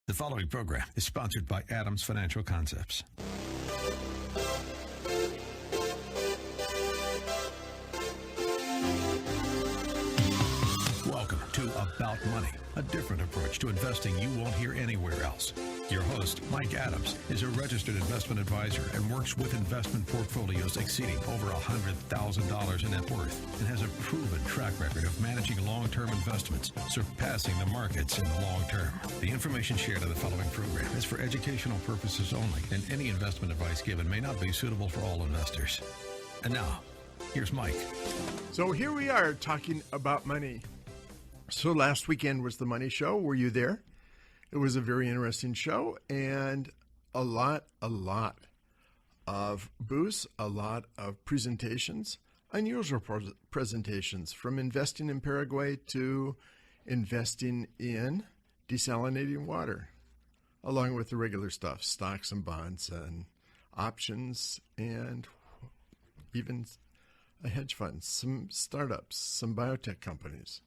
The following program is sponsored by Adams Financial Concepts. Welcome to About Money, a different approach to investing you won't hear anywhere else. Your host, Mike Adams, is a registered investment advisor and works with investment portfolios exceeding over $100,000 in net worth and has a proven track record of managing long-term investments, surpassing the markets in the long term. The information shared in the following program is for educational purposes only, and any investment advice given may not be suitable for all investors. And now, here's Mike. So here we are talking about money. So last weekend was the Money Show. Were you there? It was a very interesting show and a lot of booths, a lot of presentations, unusual presentations, from investing in Paraguay to investing in desalinating water, along with the regular stuff, stocks and bonds and options, and even a hedge fund, some startups, some biotech companies,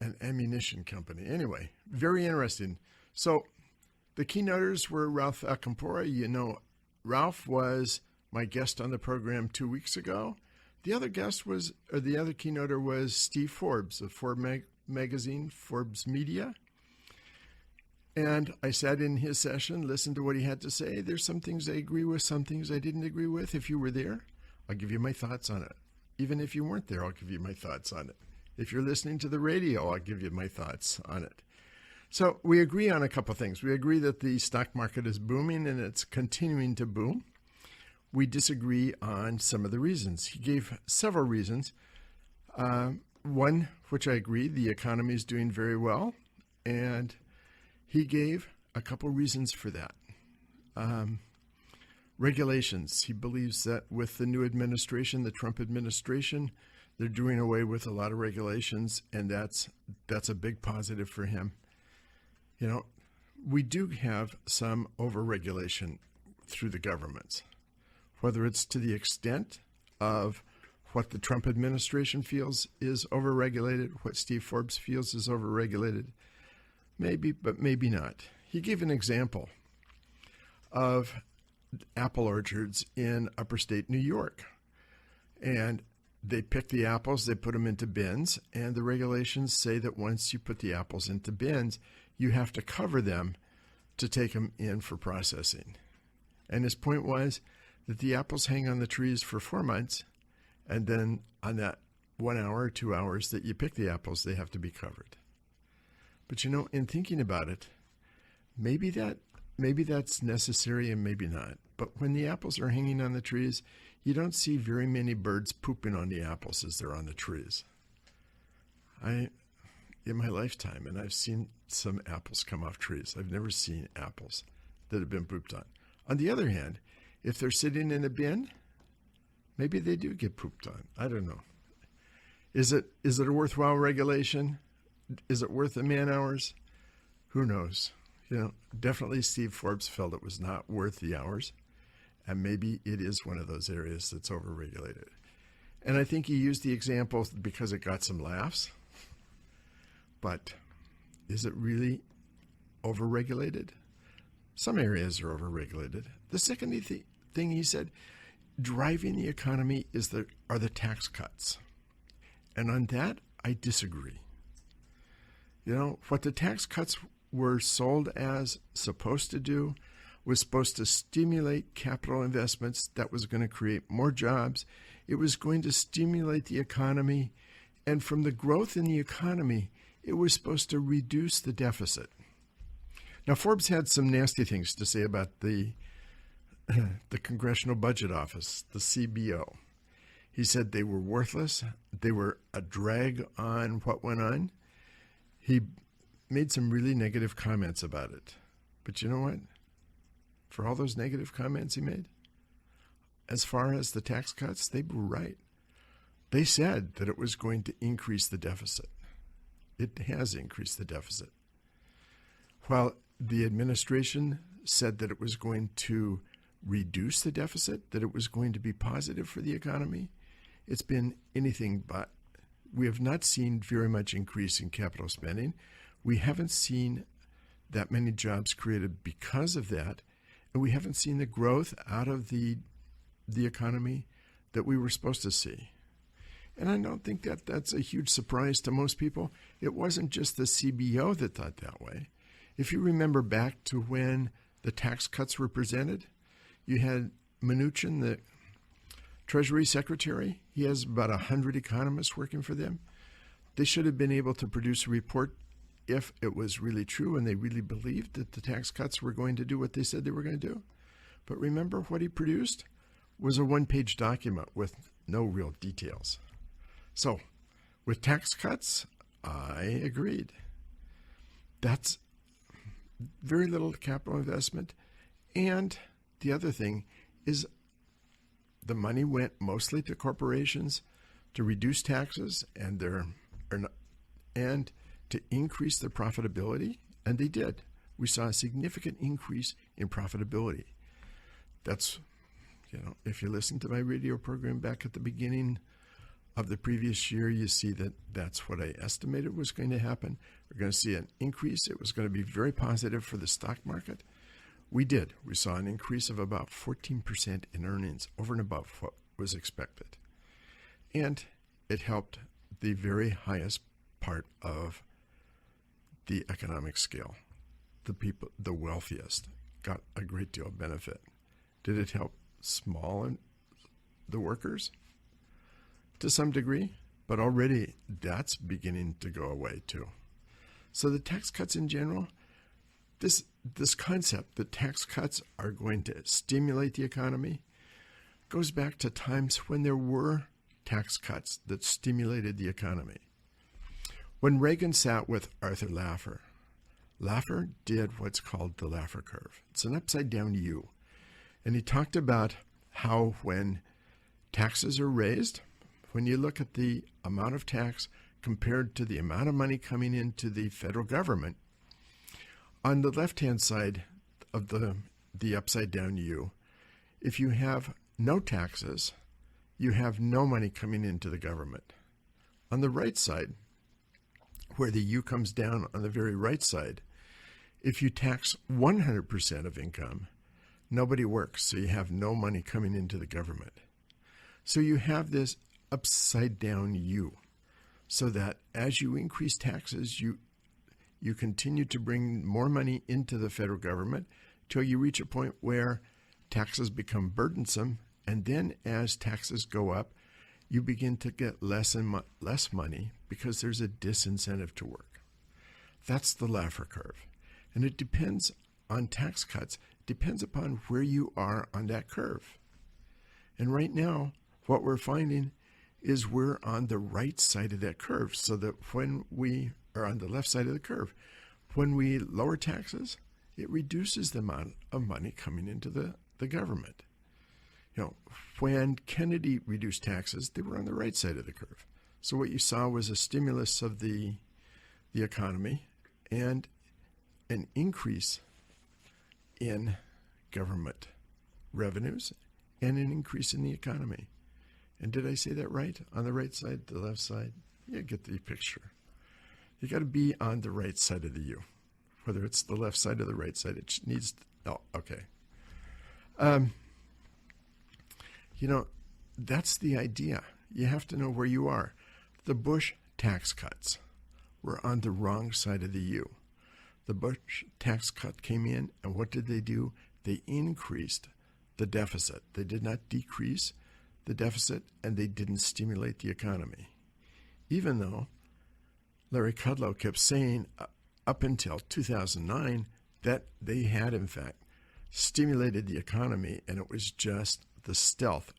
an ammunition company. Anyway, very interesting. So the keynoters were Ralph Acampora. You know, Ralph was my guest on the program 2 weeks ago. The other keynoter was Steve Forbes of Forbes magazine, Forbes Media. And I sat in his session, listened to what he had to say. There's some things I agree with, some things I didn't agree with. If you were there, I'll give you my thoughts on it. Even if you weren't there, I'll give you my thoughts on it. If you're listening to the radio, I'll give you my thoughts on it. So we agree on a couple things. We agree that the stock market is booming and it's continuing to boom. We disagree on some of the reasons. He gave several reasons. One, which I agree, the economy is doing very well. And he gave a couple reasons for that. Regulations. He believes that with the new administration, the Trump administration, they're doing away with a lot of regulations, and that's a big positive for him. You know, we do have some overregulation through the governments, whether it's to the extent of what the Trump administration feels is overregulated, what Steve Forbes feels is overregulated, maybe, but maybe not. He gave an example of apple orchards in upstate New York, and they pick the apples, they put them into bins, and the regulations say that once you put the apples into bins, you have to cover them to take them in for processing. And his point was that the apples hang on the trees for 4 months, and then on that 1 hour or 2 hours that you pick the apples, they have to be covered. But you know, in thinking about it, maybe that's necessary and maybe not. But when the apples are hanging on the trees, you don't see very many birds pooping on the apples as they're on the trees. In my lifetime, and I've seen some apples come off trees. I've never seen apples that have been pooped on. On the other hand, if they're sitting in a bin, maybe they do get pooped on. I don't know. Is it a worthwhile regulation? Is it worth the man hours? Who knows? You know, definitely Steve Forbes felt it was not worth the hours. And maybe it is one of those areas that's overregulated. And I think he used the example because it got some laughs. But is it really overregulated? Some areas are overregulated. The second thing he said, driving the economy are the tax cuts. And on that, I disagree. You know, what the tax cuts were sold as supposed to do was supposed to stimulate capital investments. That was going to create more jobs. It was going to stimulate the economy. And from the growth in the economy, it was supposed to reduce the deficit. Now, Forbes had some nasty things to say about the Congressional Budget Office, the CBO. He said they were worthless. They were a drag on what went on. He made some really negative comments about it. But you know what? For all those negative comments he made, as far as the tax cuts, they were right. They said that it was going to increase the deficit. It has increased the deficit. While the administration said that it was going to reduce the deficit, that it was going to be positive for the economy, it's been anything but. We have not seen very much increase in capital spending. We haven't seen that many jobs created because of that, and we haven't seen the growth out of the economy that we were supposed to see. And I don't think that that's a huge surprise to most people. It wasn't just the CBO that thought that way. If you remember back to when the tax cuts were presented, you had Mnuchin, the Treasury Secretary. He has about 100 economists working for them. They should have been able to produce a report if it was really true and they really believed that the tax cuts were going to do what they said they were going to do. But remember, what he produced was a one-page document with no real details. So, with tax cuts, I agreed. That's very little capital investment. And the other thing is the money went mostly to corporations to reduce taxes and to increase their profitability, and they did. We saw a significant increase in profitability. That's, if you listen to my radio program back at the beginning of the previous year, you see that that's what I estimated was going to happen. We're going to see an increase. It was going to be very positive for the stock market. We did. We saw an increase of about 14% in earnings over and above what was expected. And it helped the very highest part of the economic scale. The people, the wealthiest, got a great deal of benefit. Did it help the workers? To some degree, but already that's beginning to go away too. So the tax cuts in general, this concept that tax cuts are going to stimulate the economy goes back to times when there were tax cuts that stimulated the economy. When Reagan sat with Arthur Laffer, Laffer did what's called the Laffer curve. It's an upside down U. And he talked about how when taxes are raised, when you look at the amount of tax compared to the amount of money coming into the federal government, on the left-hand side of the upside-down U, if you have no taxes, you have no money coming into the government. On the right side, where the U comes down on the very right side, if you tax 100% of income, nobody works, so you have no money coming into the government. So you have this upside down U, so that as you increase taxes, you continue to bring more money into the federal government till you reach a point where taxes become burdensome, and then as taxes go up, you begin to get less and less money because there's a disincentive to work. That's the Laffer curve. And it depends on tax cuts, depends upon where you are on that curve. And right now, what we're finding is we're on the right side of that curve, so that when we are on the left side of the curve, when we lower taxes, it reduces the amount of money coming into the government. When Kennedy reduced taxes, they were on the right side of the curve. So what you saw was a stimulus of the economy and an increase in government revenues and an increase in the economy. And did I say that right? On the right side, the left side? You get the picture. You got to be on the right side of the U. Whether it's the left side or the right side, it needs to, okay. That's the idea. You have to know where you are. The Bush tax cuts were on the wrong side of the U. The Bush tax cut came in, and what did they do? They increased the deficit. They did not decrease the deficit, and they didn't stimulate the economy. Even though Larry Kudlow kept saying up until 2009 that they had, in fact, stimulated the economy, and it was just the stealth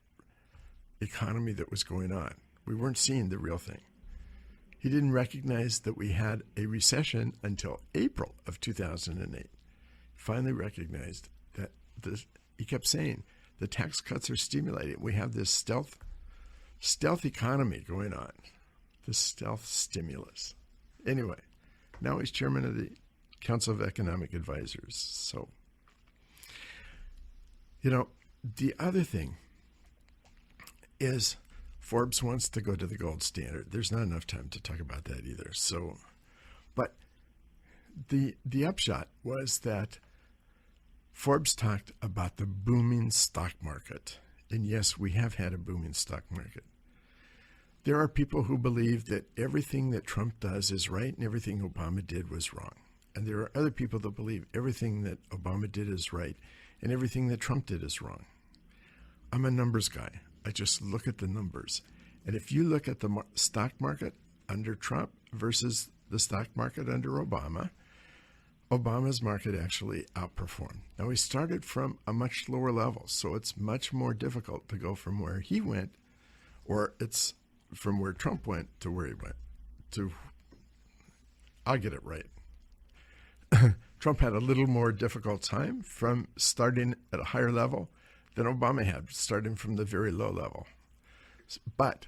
economy that was going on. We weren't seeing the real thing. He didn't recognize that we had a recession until April of 2008. Finally recognized that he kept saying the tax cuts are stimulating. We have this stealth economy going on, this stealth stimulus. Anyway, now he's chairman of the Council of Economic Advisors. So, the other thing is Forbes wants to go to the gold standard. There's not enough time to talk about that either. So, but the upshot was that Forbes talked about the booming stock market. And yes, we have had a booming stock market. There are people who believe that everything that Trump does is right and everything Obama did was wrong. And there are other people that believe everything that Obama did is right and everything that Trump did is wrong. I'm a numbers guy. I just look at the numbers. And if you look at the stock market under Trump versus the stock market under Obama, Obama's market actually outperformed. Now, he started from a much lower level, so it's much more difficult to go from where he went, or it's from where Trump went to where he went. I'll get it right. Trump had a little more difficult time from starting at a higher level than Obama had, starting from the very low level. But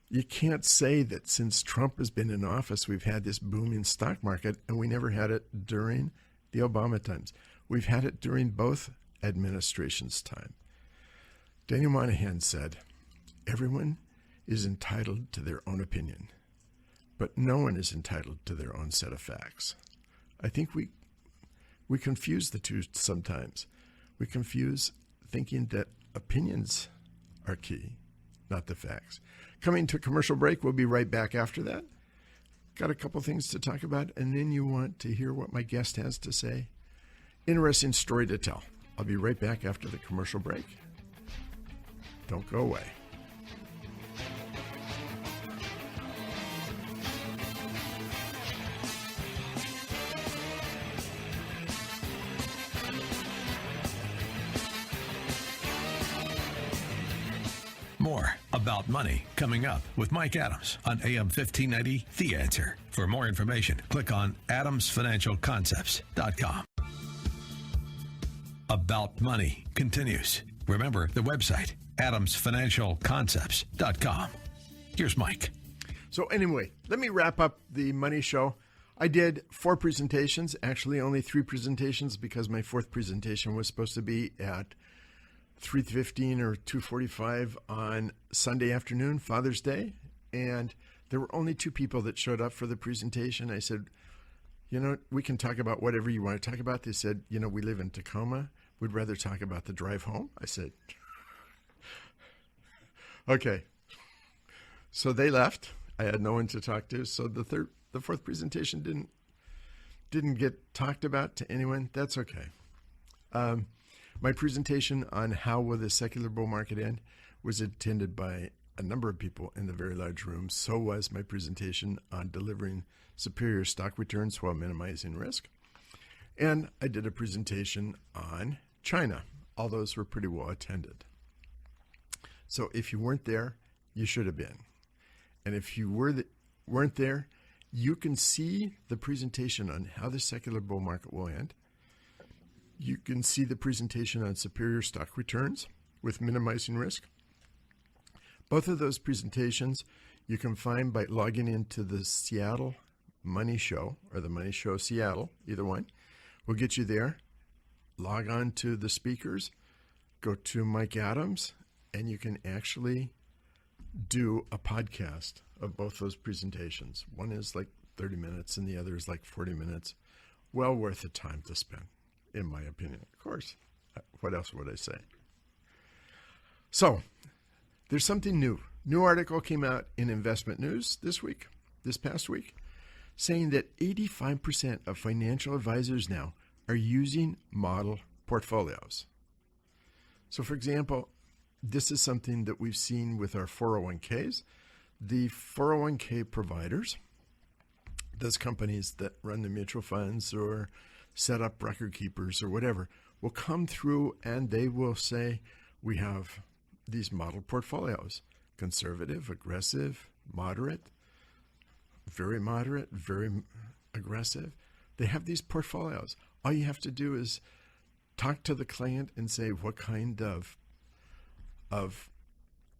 you can't say that since Trump has been in office, we've had this booming stock market, and we never had it during the Obama times. We've had it during both administrations' time. Daniel Moynihan said, everyone is entitled to their own opinion, but no one is entitled to their own set of facts. I think we confuse the two sometimes. We confuse thinking that opinions are key, not the facts. Coming to a commercial break, we'll be right back after that. Got a couple things to talk about, and then you want to hear what my guest has to say. Interesting story to tell. I'll be right back after the commercial break. Don't go away. More about money coming up with Mike Adams on AM 1590, The Answer. For more information, click on adamsfinancialconcepts.com. About Money continues. Remember the website, adamsfinancialconcepts.com. Here's Mike. So anyway, let me wrap up the money show. I did 4 presentations, actually only 3 presentations because my 4th presentation was supposed to be at 3:15 or 2:45 on Sunday afternoon, Father's Day, and there were only 2 people that showed up for the presentation. I said, we can talk about whatever you want to talk about. They said, we live in Tacoma. We'd rather talk about the drive home. I said, okay. So they left. I had no one to talk to. So the 4th presentation didn't get talked about to anyone. That's okay. My presentation on how will the secular bull market end was attended by a number of people in the very large room. So was my presentation on delivering superior stock returns while minimizing risk. And I did a presentation on China. All those were pretty well attended. So if you weren't there, you should have been. And if you weren't there, you can see the presentation on how the secular bull market will end. You can see the presentation on superior stock returns with minimizing risk. Both of those presentations you can find by logging into the Seattle Money Show or the Money Show Seattle, either one. We'll get you there. Log on to the speakers, go to Mike Adams, and you can actually do a podcast of both those presentations. One is like 30 minutes and the other is like 40 minutes. Well worth the time to spend, in my opinion. Of course, what else would I say? So, there's something new. New article came out in Investment News this past week, saying that 85% of financial advisors now are using model portfolios. So, for example, this is something that we've seen with our 401ks. The 401k providers, those companies that run the mutual funds or set up record keepers or whatever, will come through and they will say, we have these model portfolios: conservative, aggressive, moderate, very aggressive. They have these portfolios. All you have to do is talk to the client and say what kind of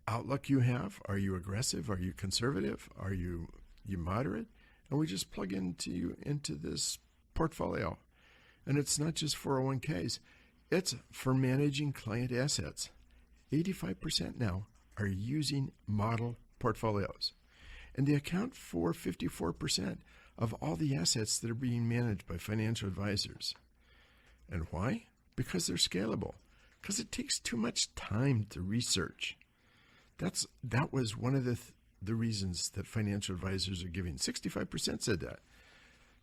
outlook you have. Are you aggressive? Are you conservative? Are you moderate? And we just plug into this portfolio. And it's not just 401ks. It's for managing client assets. 85% now are using model portfolios. And they account for 54% of all the assets that are being managed by financial advisors. And why? Because they're scalable. Because it takes too much time to research. That was one of the reasons that financial advisors are giving. 65% said that.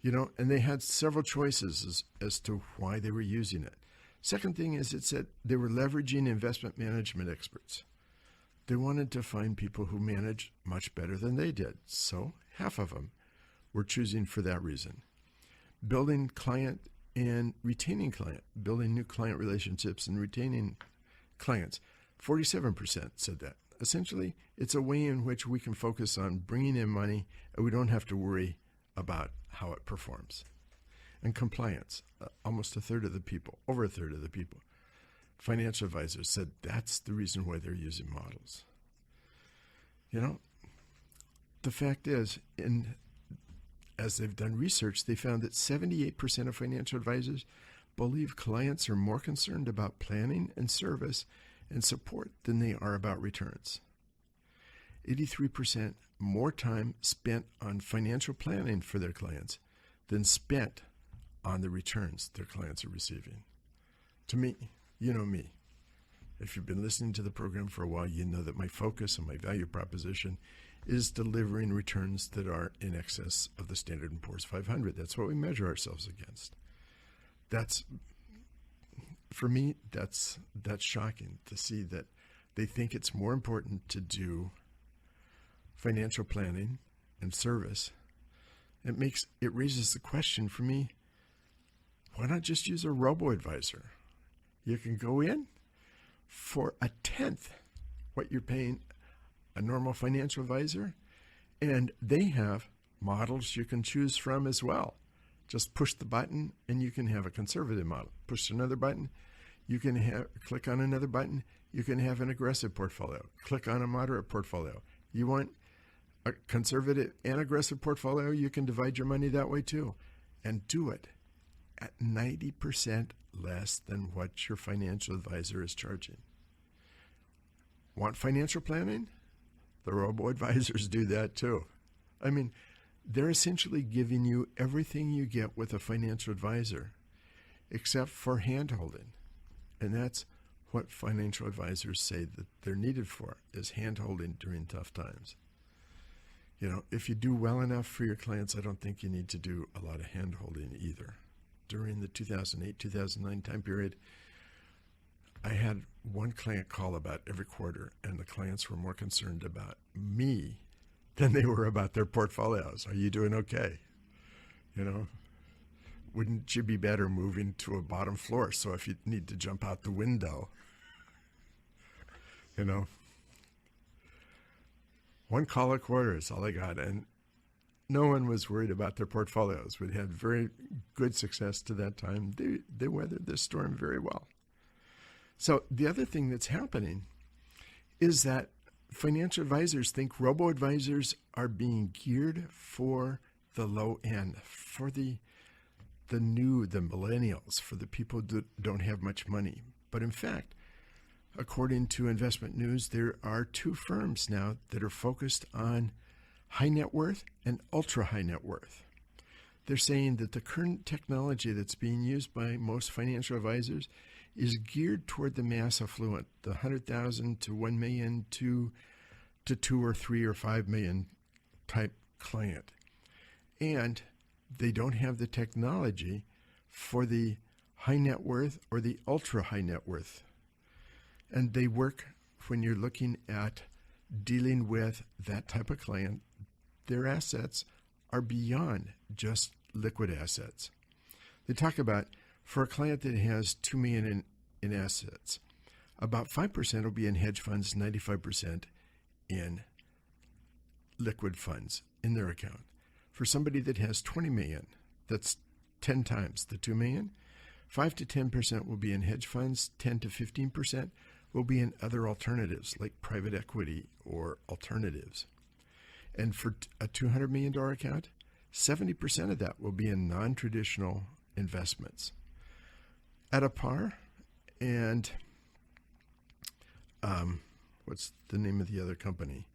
And they had several choices as to why they were using it. Second thing is it said they were leveraging investment management experts. They wanted to find people who manage much better than they did. So half of them were choosing for that reason. Building client and retaining client, building new client relationships and retaining clients. 47% said that. Essentially, it's a way in which we can focus on bringing in money and we don't have to worry about how it performs. And compliance, almost a third of the people, over a third of the people, financial advisors said that's the reason why they're using models. The fact is, as they've done research, they found that 78% of financial advisors believe clients are more concerned about planning and service and support than they are about returns. 83% more time spent on financial planning for their clients than spent on the returns their clients are receiving. To me, you know me. If you've been listening to the program for a while, you know that my focus and my value proposition is delivering returns that are in excess of the Standard & Poor's 500. That's what we measure ourselves against. For me, that's shocking to see that they think it's more important to do financial planning and service. It raises the question for me, why not just use a robo-advisor? You can go in for a tenth what you're paying a normal financial advisor, and they have models you can choose from as well. Just push the button and you can have a conservative model. Push another button, you can click on another button, you can have an aggressive portfolio. Click on a moderate portfolio. You want a conservative and aggressive portfolio, you can divide your money that way too. And do it at 90% less than what your financial advisor is charging. Want financial planning? The robo-advisors do that too. They're essentially giving you everything you get with a financial advisor, except for hand-holding. And that's what financial advisors say that they're needed for, is hand-holding during tough times. If you do well enough for your clients, I don't think you need to do a lot of hand-holding either. During the 2008-2009 time period, I had one client call about every quarter, and the clients were more concerned about me than they were about their portfolios. Are you doing okay? Wouldn't you be better moving to a bottom floor? So if you need to jump out the window, one call a quarter is all I got. And no one was worried about their portfolios. We had very good success to that time. They weathered this storm very well. So the other thing that's happening is that financial advisors think robo-advisors are being geared for the low end, for the millennials, for the people that don't have much money. But in fact, according to Investment News, there are two firms now that are focused on high net worth and ultra high net worth. They're saying that the current technology that's being used by most financial advisors is geared toward the mass affluent, the 100,000 to 1 million to 2 or 3 or 5 million type client. And they don't have the technology for the high net worth or the ultra high net worth. And they work, when you're looking at dealing with that type of client, their assets are beyond just liquid assets. They talk about, for a client that has $2 million in assets, about 5% will be in hedge funds, 95% in liquid funds in their account. For somebody that has $20 million, that's 10 times the $2 million, 5 to 10% will be in hedge funds, 10 to 15% will be in other alternatives like private equity or alternatives. And for a $200 million account, 70% of that will be in non-traditional investments at a par. And what's the name of the other company?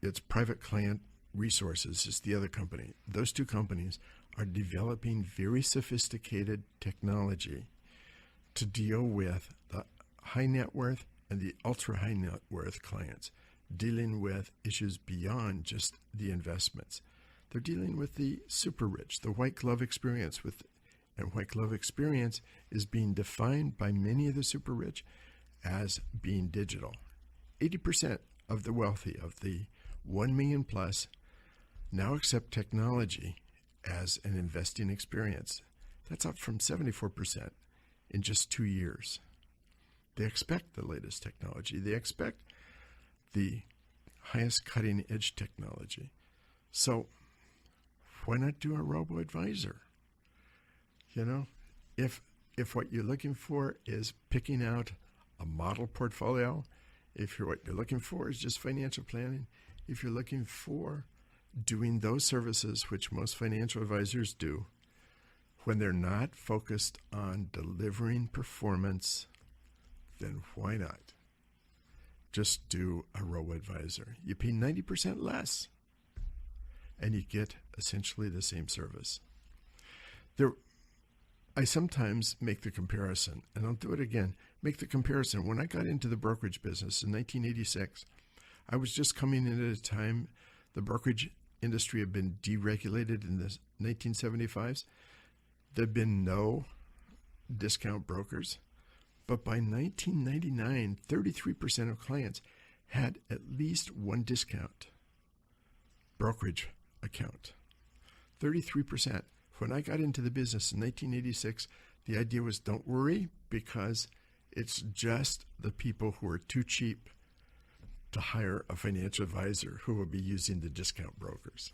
It's Private Client Resources is the other company. Those two companies are developing very sophisticated technology to deal with the high net worth and the ultra high net worth clients, dealing with issues beyond just the investments. They're dealing with the super rich, the white glove experience and white glove experience is being defined by many of the super rich as being digital. 80% of the wealthy, of the 1 million plus, now accept technology as an investing experience. That's up from 74% in just 2 years. They expect the latest technology. They expect the highest cutting edge technology. So why not do a robo-advisor? You know, if what you're looking for is picking out a model portfolio, if what you're looking for is just financial planning, if you're looking for doing those services which most financial advisors do, when they're not focused on delivering performance, then why not just do a robo-advisor? You pay 90% less, and you get essentially the same service. I sometimes make the comparison, and I'll do it again, make the comparison. When I got into the brokerage business in 1986, I was just coming in at a time the brokerage industry had been deregulated in the 1975s. There'd been no discount brokers. But by 1999, 33% of clients had at least one discount brokerage account. 33%. When I got into the business in 1986, the idea was don't worry because it's just the people who are too cheap to hire a financial advisor who will be using the discount brokers.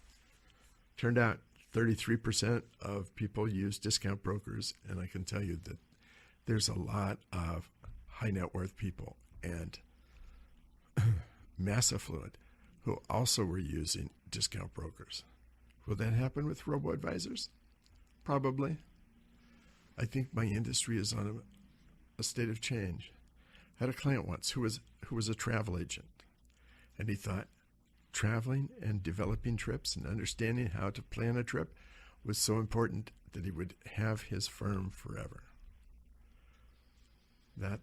Turned out 33% of people use discount brokers, and I can tell you that there's a lot of high net worth people and mass affluent who also were using discount brokers. Will that happen with robo-advisors? Probably. I think my industry is on a state of change. I had a client once who was a travel agent, and he thought traveling and developing trips and understanding how to plan a trip was so important that he would have his firm forever. That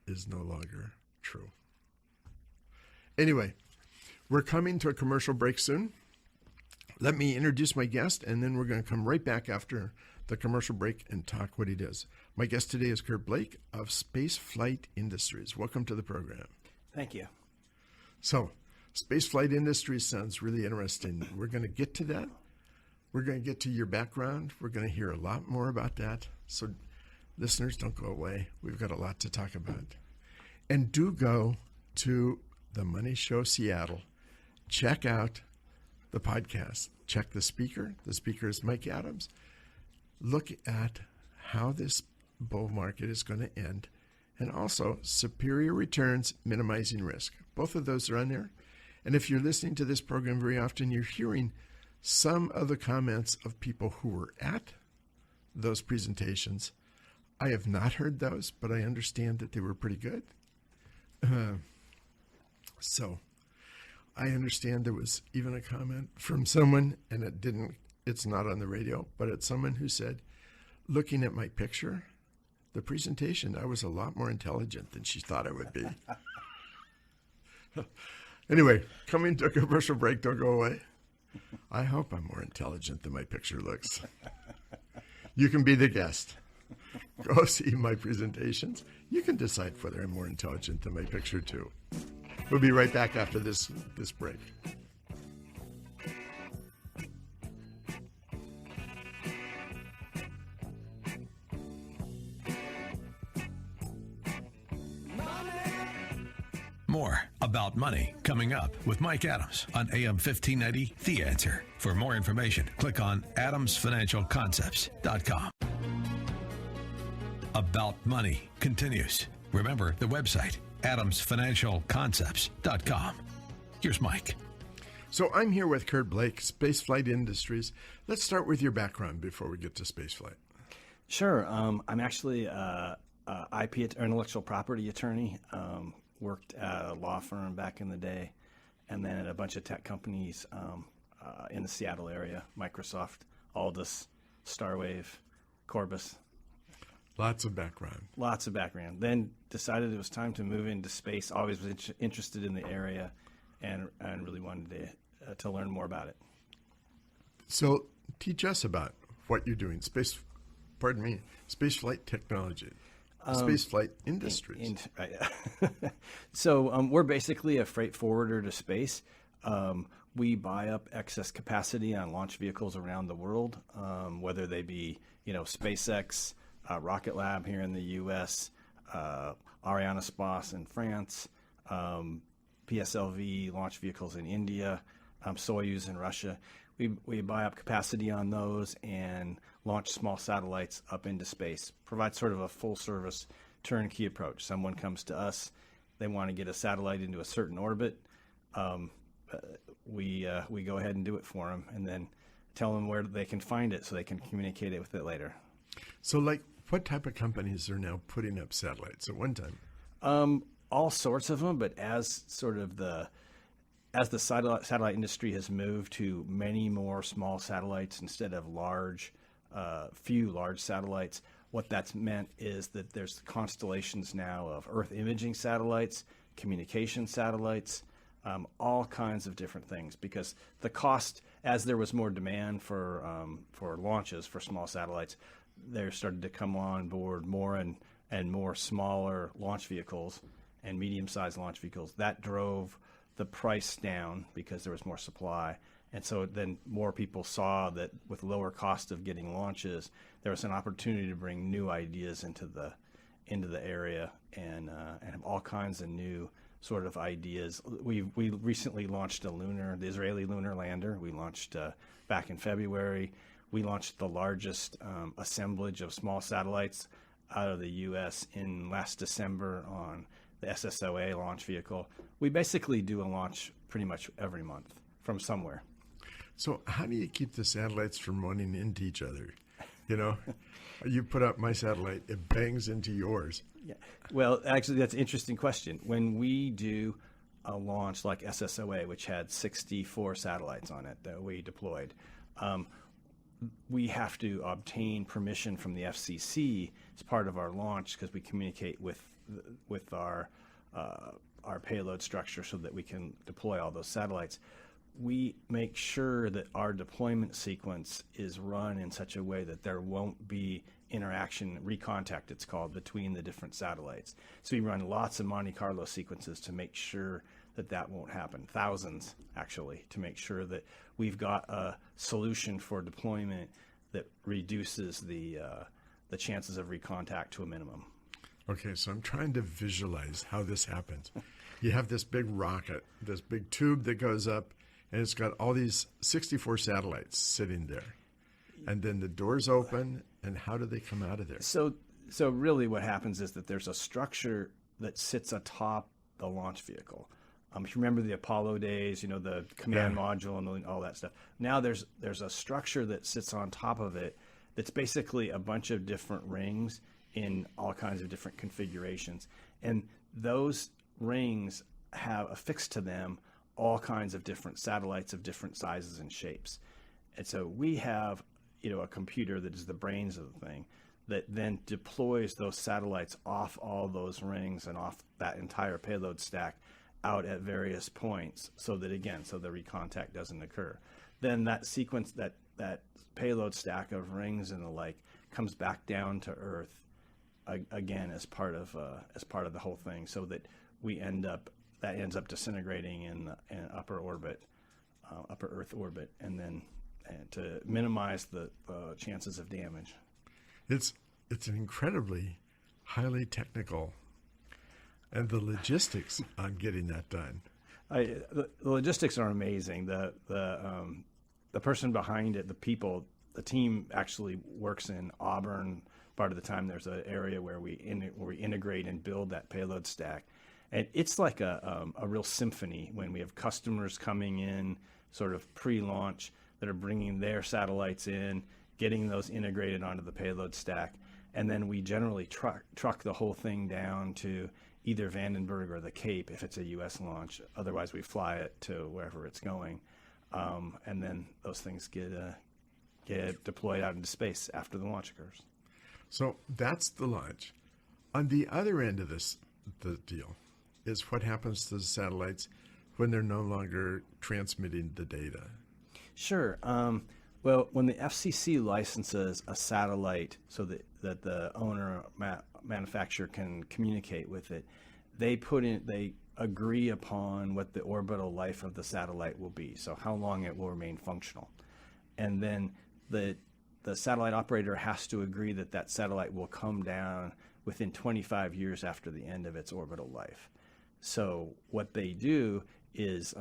is no longer true. Anyway, we're coming to a commercial break soon. Let me introduce my guest, and then we're going to come right back after the commercial break and talk what he does. My guest today is Kurt Blake of Space Flight Industries. Welcome to the program. Thank you. So, Space Flight Industries sounds really interesting. We're going to get to that. We're going to get to your background. We're going to hear a lot more about that. So, listeners, don't go away. We've got a lot to talk about. And do go to the Money Show Seattle. Check out the podcast. Check the speaker. The speaker is Mike Adams. Look at how this bull market is going to end. And also, superior returns, minimizing risk. Both of those are on there. And if you're listening to this program very often, you're hearing some of the comments of people who were at those presentations. I have not heard those, but I understand that they were pretty good. So I understand there was even a comment from someone, and it's not on the radio, but it's someone who said, looking at my picture, the presentation, I was a lot more intelligent than she thought I would be. Anyway, coming to a commercial break, don't go away. I hope I'm more intelligent than my picture looks. You can be the guest. Go see my presentations. You can decide whether I'm more intelligent than my picture too. We'll be right back after this break. More about money coming up with Mike Adams on AM 1590, The Answer. For more information, click on adamsfinancialconcepts.com. About Money continues. Remember the website, adamsfinancialconcepts.com. Here's Mike. So I'm here with Kurt Blake, Space Flight Industries. Let's start with your background before we get to space flight. Sure. I'm actually an intellectual property attorney. Worked at a law firm back in the day, and then at a bunch of tech companies in the Seattle area, Microsoft, Aldus, Starwave, Corbus. Lots of background. Lots of background. Then decided it was time to move into space. Always was interested in the area, and really wanted to learn more about it. So teach us about what you're doing. Space flight technology, space flight industries. So we're basically a freight forwarder to space. We buy up excess capacity on launch vehicles around the world, whether they be, SpaceX, Rocket Lab here in the U.S., Arianespace in France, PSLV launch vehicles in India, Soyuz in Russia. We buy up capacity on those and launch small satellites up into space. Provide sort of a full service turnkey approach. Someone comes to us, they want to get a satellite into a certain orbit. We go ahead and do it for them, and then tell them where they can find it so they can communicate it with it later. So, what type of companies are now putting up satellites at one time? All sorts of them, but as the satellite industry has moved to many more small satellites instead of few large satellites, what that's meant is that there's constellations now of Earth imaging satellites, communication satellites, all kinds of different things, because the cost, as there was more demand for launches for small satellites, there started to come on board more and more smaller launch vehicles and medium-sized launch vehicles. That drove the price down because there was more supply. And so then more people saw that with lower cost of getting launches, there was an opportunity to bring new ideas into the area and have all kinds of new sort of ideas. We recently launched the Israeli lunar lander. We launched back in February. We launched the largest assemblage of small satellites out of the U.S. in last December on the SSOA launch vehicle. We basically do a launch pretty much every month from somewhere. So how do you keep the satellites from running into each other? You put up my satellite, it bangs into yours. Yeah. Well, actually, that's an interesting question. When we do a launch like SSOA, which had 64 satellites on it that we deployed, we have to obtain permission from the FCC as part of our launch, because we communicate with our payload structure so that we can deploy all those satellites. We make sure that our deployment sequence is run in such a way that there won't be interaction, recontact it's called, between the different satellites. So we run lots of Monte Carlo sequences to make sure that won't happen. Thousands, actually, to make sure that we've got a solution for deployment that reduces the chances of recontact to a minimum. Okay, so I'm trying to visualize how this happens. You have this big rocket, this big tube that goes up, and it's got all these 64 satellites sitting there. And then the doors open, and how do they come out of there? So really what happens is that there's a structure that sits atop the launch vehicle. If you remember the Apollo days, the command module and all that stuff. Now there's a structure that sits on top of it that's basically a bunch of different rings in all kinds of different configurations. And those rings have affixed to them all kinds of different satellites of different sizes and shapes. And so we have, a computer that is the brains of the thing that then deploys those satellites off all those rings and off that entire payload stack out at various points so that, again, so the recontact doesn't occur. Then that sequence, that payload stack of rings and the like, comes back down to Earth again as part of the whole thing, so that that ends up disintegrating in upper Earth orbit, and then to minimize the chances of damage. It's an incredibly highly technical, and the logistics on getting that done. The logistics are amazing. The person behind it, the team actually works in Auburn. Part of the time, there's an area where we integrate and build that payload stack, and it's like a real symphony when we have customers coming in, sort of pre-launch, that are bringing their satellites in, getting those integrated onto the payload stack, and then we generally truck the whole thing down to either Vandenberg or the Cape if it's a U.S. launch. Otherwise, we fly it to wherever it's going, and then those things get deployed out into space after the launch occurs. So that's the launch. On the other end of the deal is what happens to the satellites when they're no longer transmitting the data. Sure. Well, when the FCC licenses a satellite so that the owner manufacturer can communicate with it, they agree upon what the orbital life of the satellite will be, so how long it will remain functional. And then the satellite operator has to agree that satellite will come down within 25 years after the end of its orbital life. So what they do is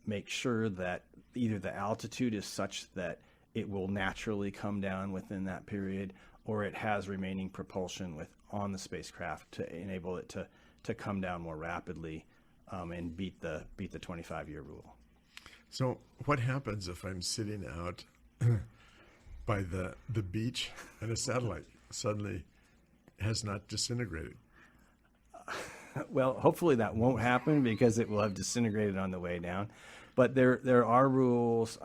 make sure that either the altitude is such that it will naturally come down within that period, or it has remaining propulsion on the spacecraft to enable it to come down more rapidly and beat the 25-year rule. So what happens if I'm sitting out by the beach and a satellite suddenly has not disintegrated? Well, hopefully that won't happen because it will have disintegrated on the way down. But there are rules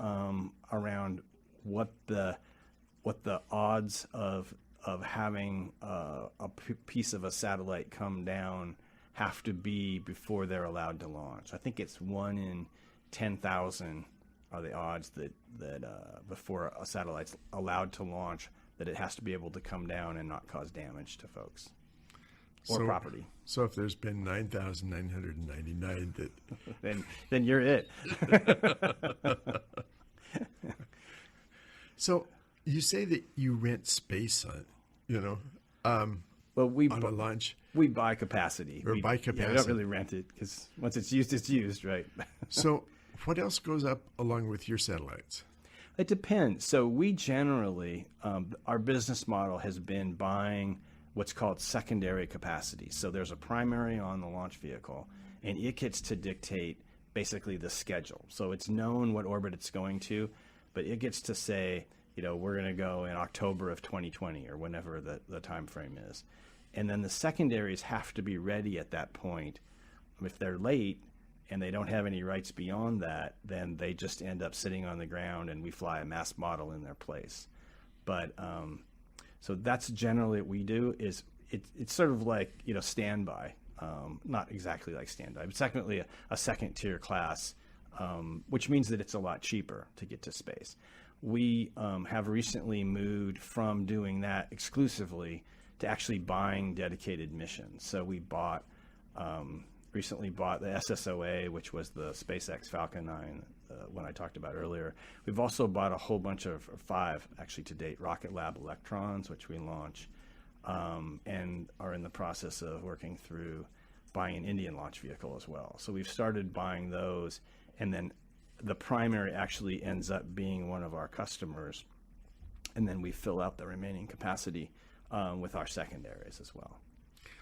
around what the odds of having a piece of a satellite come down have to be before they're allowed to launch. I think it's 1 in 10,000 are the odds that before a satellite's allowed to launch, that it has to be able to come down and not cause damage to folks or property. So if there's been 9,999 that... then you're it. So you say that you rent space on, Well, on a launch. We buy capacity. Or buy capacity. Yeah, we don't really rent it because once it's used, right? So what else goes up along with your satellites? It depends. So we generally, our business model has been buying what's called secondary capacity. So there's a primary on the launch vehicle, and it gets to dictate basically the schedule. So it's known what orbit it's going to, but it gets to say, we're going to go in October of 2020 or whenever the time frame is. And then the secondaries have to be ready at that point. If they're late and they don't have any rights beyond that, then they just end up sitting on the ground and we fly a mass model in their place. But so that's generally what we do. It's sort of like standby, not exactly like standby, but secondly a second tier class, which means that it's a lot cheaper to get to space. We have recently moved from doing that exclusively to actually buying dedicated missions. So we recently bought the SSOA, which was the SpaceX Falcon 9, one I talked about earlier. We've also bought a whole bunch of 5, actually to date, Rocket Lab Electrons, which we launch, and are in the process of working through buying an Indian launch vehicle as well. So we've started buying those, and then the primary actually ends up being one of our customers, and then we fill out the remaining capacity with our secondaries as well.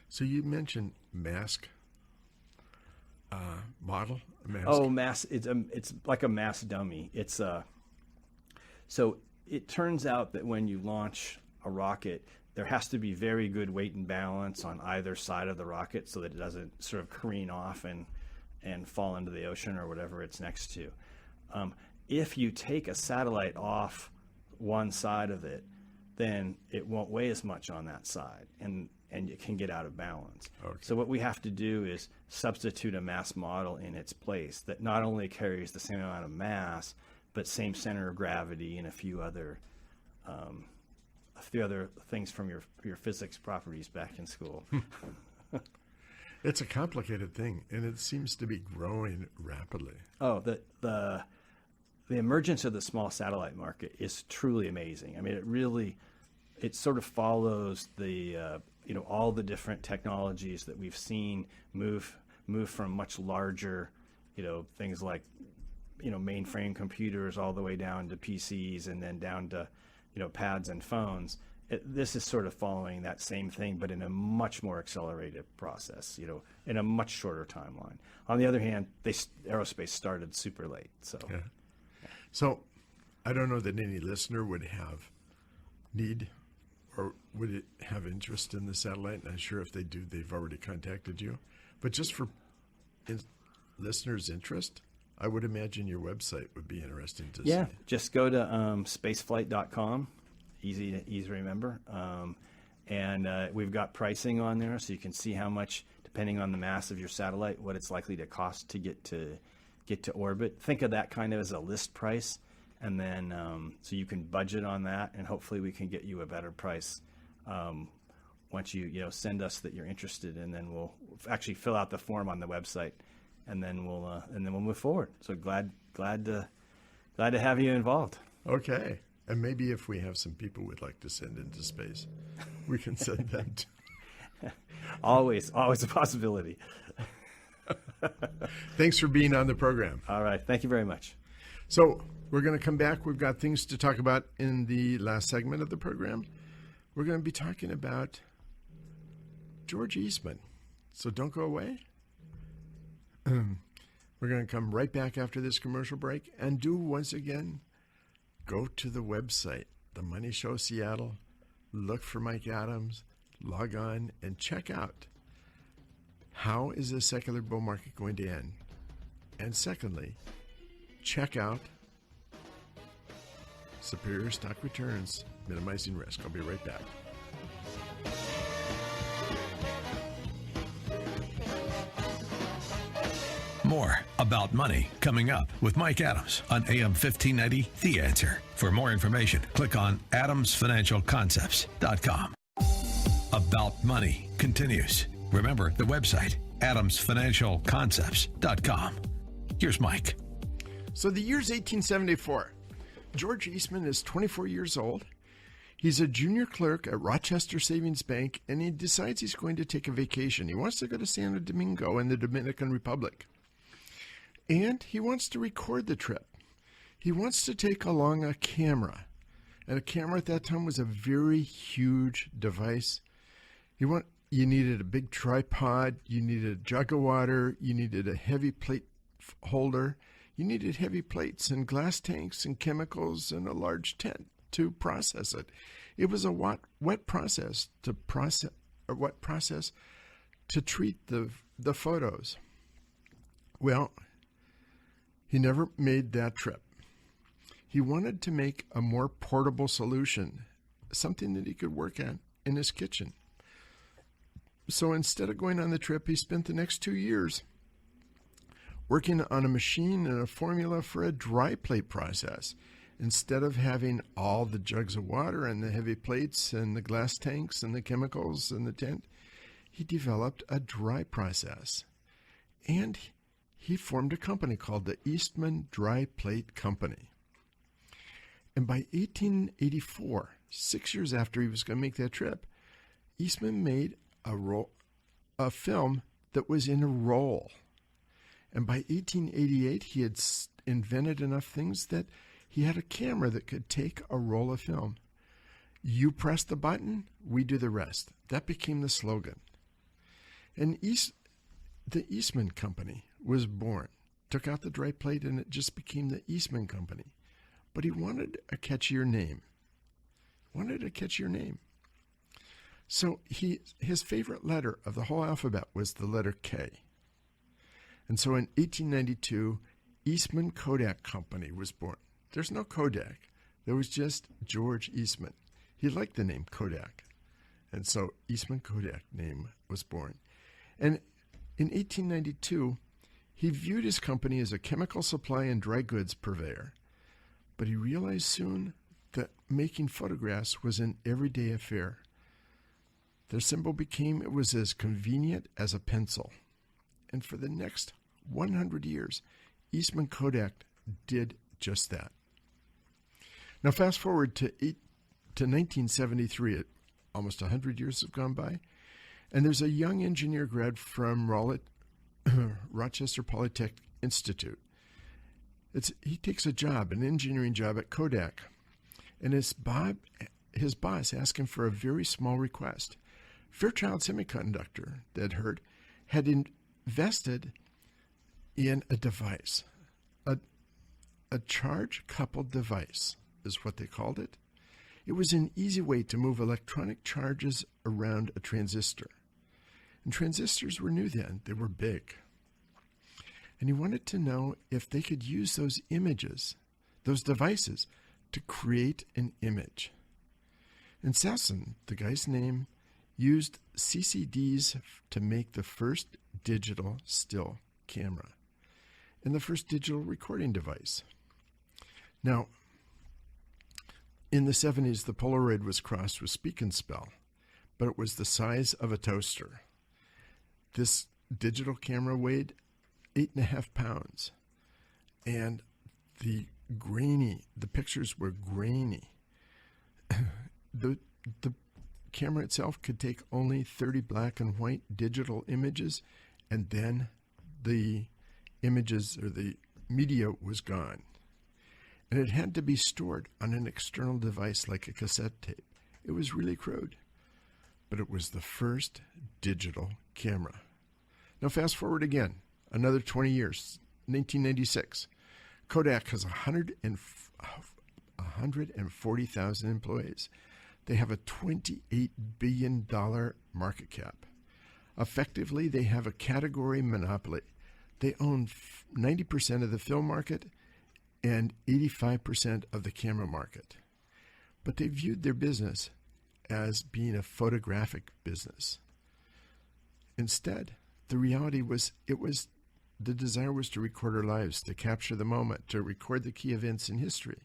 So you mentioned mask model? Mask. Oh, mass! It's like a mass dummy. So it turns out that when you launch a rocket, there has to be very good weight and balance on either side of the rocket so that it doesn't sort of careen off and fall into the ocean or whatever it's next to. If you take a satellite off one side of it, then it won't weigh as much on that side, and it can get out of balance. Okay. So what we have to do is substitute a mass model in its place that not only carries the same amount of mass, but same center of gravity and a few other things from your physics properties back in school. It's a complicated thing, and it seems to be growing rapidly. Oh, the emergence of the small satellite market is truly amazing. I mean, it sort of follows the all the different technologies that we've seen move from much larger, things like mainframe computers all the way down to PCs and then down to pads and phones. This is sort of following that same thing, but in a much more accelerated process, in a much shorter timeline. On the other hand, aerospace started super late. So, yeah. So I don't know that any listener would have need or would it have interest in the satellite. Not sure if they do, they've already contacted you. But just for listeners' interest, I would imagine your website would be interesting to see. Just go to spaceflight.com. Easy to remember. And we've got pricing on there, so you can see how much, depending on the mass of your satellite, what it's likely to cost to get to orbit. Think of that kind of as a list price, and then so you can budget on that, and hopefully we can get you a better price once you send us that you're interested, and then we'll actually fill out the form on the website, and then we'll move forward. So glad to have you involved. Okay. And maybe if we have some people we'd like to send into space, we can send them to. Always a possibility. Thanks for being on the program. All right. Thank you very much. So we're going to come back. We've got things to talk about in the last segment of the program. We're going to be talking about George Eastman. So don't go away. We're going to come right back after this commercial break and do once again, go to the website, The Money Show Seattle, look for Mike Adams, log on and check out how is the secular bull market going to end. And secondly, check out Superior Stock Returns, Minimizing Risk. I'll be right back. More about money coming up with Mike Adams on AM 1590, The Answer. For more information, click on adamsfinancialconcepts.com. About Money continues. Remember the website, adamsfinancialconcepts.com. Here's Mike. So the year's 1874. George Eastman is 24 years old. He's a junior clerk at Rochester Savings Bank, and he decides he's going to take a vacation. He wants to go to Santo Domingo in the Dominican Republic. And he wants to record the trip. He wants to take along a camera. And a camera at that time was a very huge device. You needed a big tripod, you needed a jug of water, you needed a heavy plate holder, you needed heavy plates and glass tanks and chemicals and a large tent to process it. It was a wet process to treat the photos. Well, he never made that trip. He wanted to make a more portable solution, something that he could work at in his kitchen. So instead of going on the trip, he spent the next 2 years working on a machine and a formula for a dry plate process. Instead of having all the jugs of water and the heavy plates and the glass tanks and the chemicals and the tent, he developed a dry process. And he formed a company called the Eastman Dry Plate Company. And by 1884, 6 years after he was going to make that trip, Eastman made a film that was in a roll. And by 1888, he had invented enough things that he had a camera that could take a roll of film. You press the button, we do the rest. That became the slogan. And the Eastman Company was born. Took out the dry plate and it just became the Eastman Company. But he wanted a catchier name. So his favorite letter of the whole alphabet was the letter K. And so in 1892, Eastman Kodak Company was born. There's no Kodak. There was just George Eastman. He liked the name Kodak. And so Eastman Kodak name was born. And in 1892, he viewed his company as a chemical supply and dry goods purveyor. But he realized soon that making photographs was an everyday affair. Their symbol became it was as convenient as a pencil. And for the next 100 years, Eastman Kodak did just that. Now fast forward to 1973, almost 100 years have gone by, and there's a young engineer grad from Rochester Polytechnic Institute. He takes an engineering job at Kodak, and his boss asked him for a very small request. Fairchild Semiconductor, they'd heard, had invested in a device, a charge-coupled device is what they called it. It was an easy way to move electronic charges around a transistor. And transistors were new then. They were big. And he wanted to know if they could use those images, those devices, to create an image. And Sasson, the guy's name, used CCDs to make the first digital still camera and the first digital recording device. Now, in the 70s, the Polaroid was crossed with Speak and Spell, but it was the size of a toaster. This digital camera weighed 8.5 pounds, and the pictures were grainy. The camera itself could take only 30 black and white digital images, and then the images or the media was gone. And it had to be stored on an external device like a cassette tape. It was really crude, but it was the first digital camera. Now fast forward again, another 20 years, 1996. Kodak has 140,000 employees. They have a $28 billion market cap. Effectively, they have a category monopoly. They own 90% of the film market and 85% of the camera market. But they viewed their business as being a photographic business. Instead, the reality was the desire was to record our lives, to capture the moment, to record the key events in history.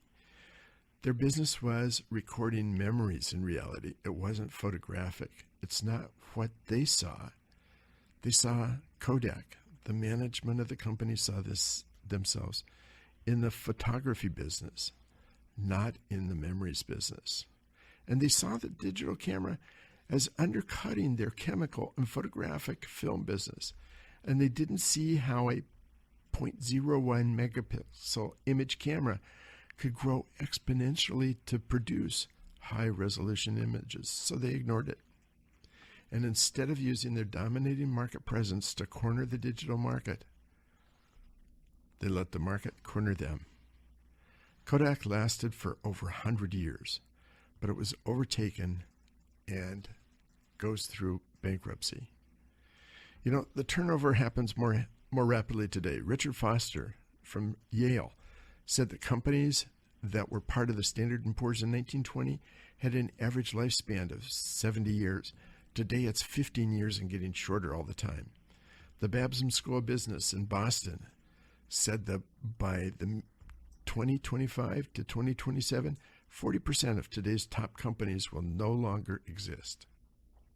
Their business was recording memories in reality. It wasn't photographic. It's not what they saw. They saw Kodak. The management of the company saw this themselves in the photography business, not in the memories business. And they saw the digital camera as undercutting their chemical and photographic film business. And they didn't see how a 0.01 megapixel image camera could grow exponentially to produce high-resolution images, so they ignored it. And instead of using their dominating market presence to corner the digital market, they let the market corner them. Kodak lasted for over 100 years, but it was overtaken and goes through bankruptcy. You know, the turnover happens more rapidly today. Richard Foster from Yale said that companies that were part of the Standard & Poor's in 1920 had an average lifespan of 70 years. Today it's 15 years and getting shorter all the time. The Babson School of Business in Boston said that by the 2025 to 2027, 40% of today's top companies will no longer exist.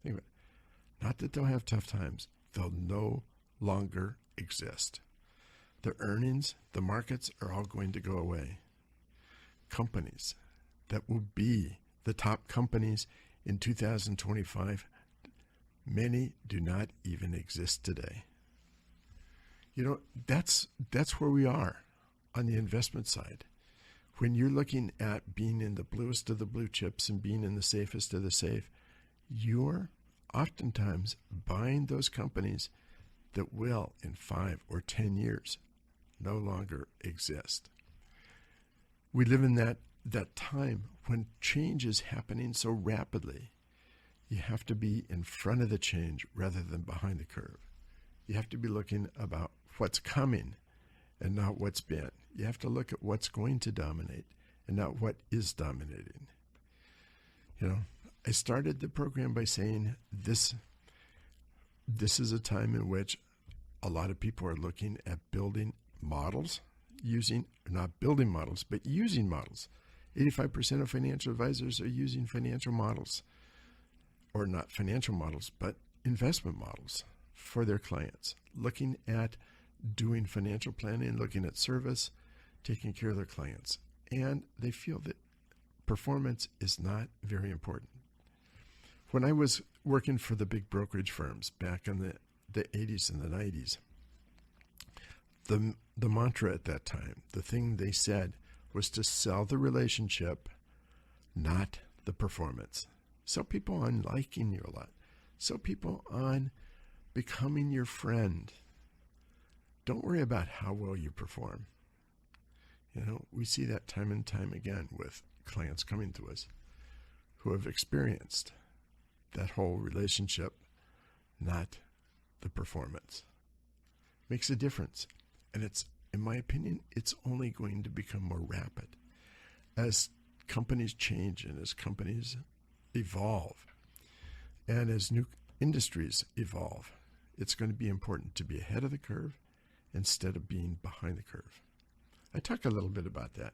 Think about it. Not that they'll have tough times. They'll no longer exist. The earnings, the markets are all going to go away. Companies that will be the top companies in 2025, many do not even exist today. You know, that's where we are on the investment side. When you're looking at being in the bluest of the blue chips and being in the safest of the safe, you're oftentimes buying those companies that will, in 5 or 10 years, no longer exist. We live in that time when change is happening so rapidly. You have to be in front of the change rather than behind the curve. You have to be looking about what's coming and not what's been. You have to look at what's going to dominate and not what is dominating. You know, I started the program by saying this is a time in which a lot of people are looking at building models, not building models, but using models. 85% of financial advisors are using financial models, or not financial models, but investment models for their clients, looking at doing financial planning, looking at service, taking care of their clients. And they feel that performance is not very important. When I was working for the big brokerage firms back in the 80s and the 90s, the mantra at that time, the thing they said, was to sell the relationship, not the performance. Sell people on liking you a lot. Sell people on becoming your friend. Don't worry about how well you perform. You know, we see that time and time again with clients coming to us who have experienced that whole relationship, not the performance. Makes a difference. And it's, in my opinion, it's only going to become more rapid as companies change and as companies evolve and as new industries evolve. It's going to be important to be ahead of the curve instead of being behind the curve. I talk a little bit about that.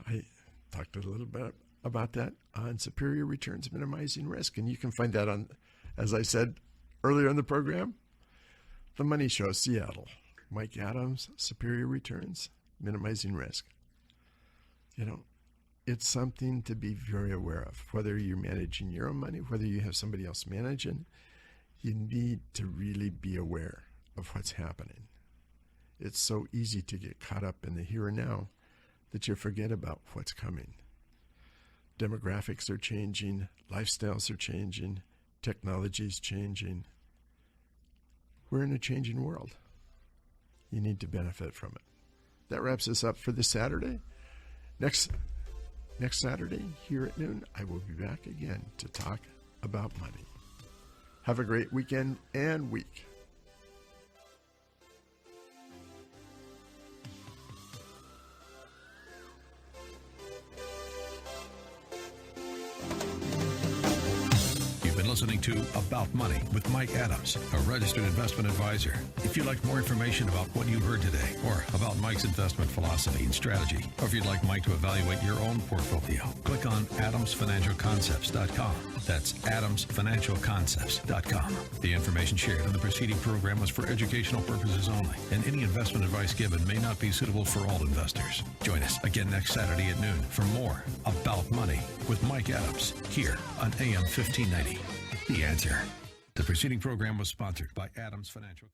I talked a little bit about that on Superior Returns Minimizing Risk, and you can find that on, as I said earlier in the program, The Money Show, Seattle. Mike Adams, Superior Returns Minimizing Risk. You know, it's something to be very aware of. Whether you're managing your own money, whether you have somebody else managing, you need to really be aware of what's happening. It's so easy to get caught up in the here and now that you forget about what's coming. Demographics are changing, lifestyles are changing, technology is changing. We're in a changing world. You need to benefit from it. That wraps us up for this Saturday. Next Saturday here at noon, I will be back again to talk about money. Have a great weekend and week. Listening to About Money with Mike Adams, a registered investment advisor. If you'd like more information about what you heard today, or about Mike's investment philosophy and strategy, or if you'd like Mike to evaluate your own portfolio, click on adamsfinancialconcepts.com. That's adamsfinancialconcepts.com. The information shared in the preceding program was for educational purposes only, and any investment advice given may not be suitable for all investors. Join us again next Saturday at noon for more About Money with Mike Adams here on AM 1590. The Answer. The preceding program was sponsored by Adams Financial.